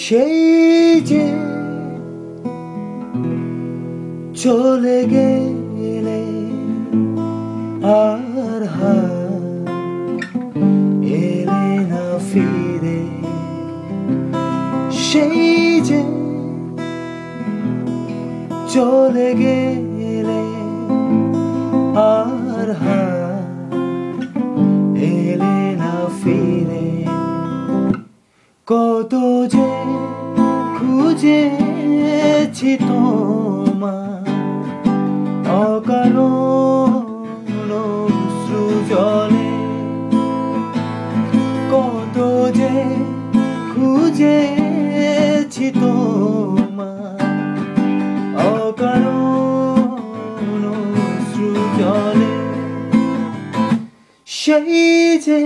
সেই যে চলে গেলে আর এলে না ফিরে, সেই যে চলে গেলে আর এলে না ফিরে। কত যে খুঁজেছি তোমার অকারণ অশ্রু জলে, কত যে খুঁজেছি তোমার অকারণ অশ্রু জলে। সেই যে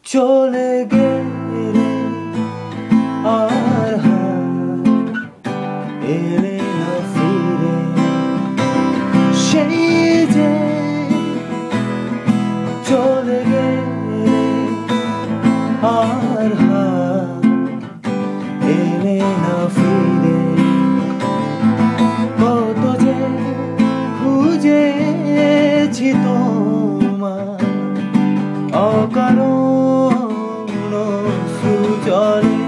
চলে গেলে আর এলে না ফিরে, সেই যে চলে গেলে আর এলে না ফিরে। কত যে খুঁজেছি তোমার অকারণ অশ্রু জলে,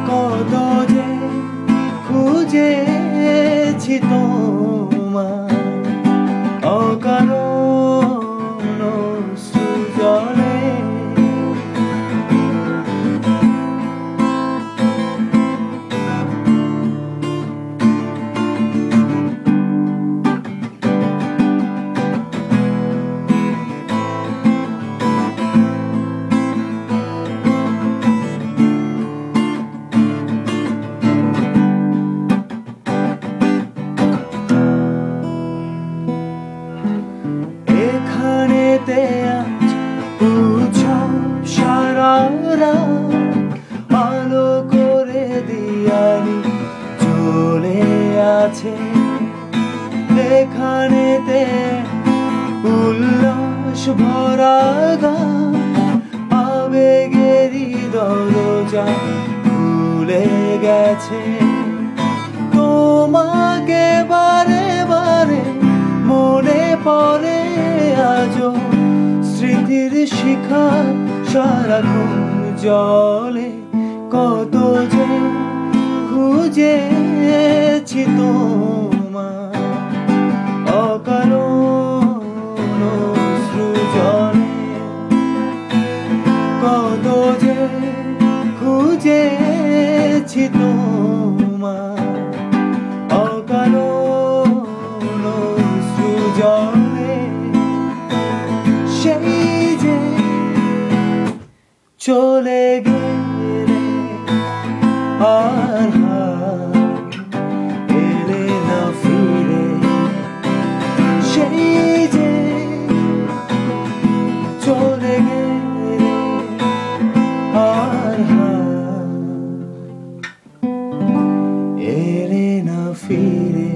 কত যে খুঁজেছি তোমার অকারণ অশ্রু জলে। এখানেতে আজ উৎসব সারা রাত, আলো করে দিয়ানি চলে আছে। এখানেতে উল্লাস ভরা গান, আবেগেরই দরজা খুলে গেছে। তোমাকে বারে বারে মনে পড়ে আজও, স্মৃতির শিখা সারাক্ষণ জলে। কত যে খুঁজেছি তোমার অকারণ অশ্রু জলে, কত যে খুঁজেছি তোমার অকারণ অশ্রু জলে। সেই যে চলে গেলে আর এলে না ফিরে, সেই যে চলে গেলে আর এলে না ফিরে।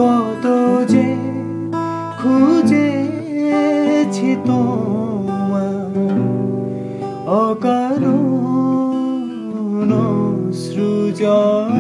কত যে খুঁজেছি তোমার অকারণ অশ্রু জলে।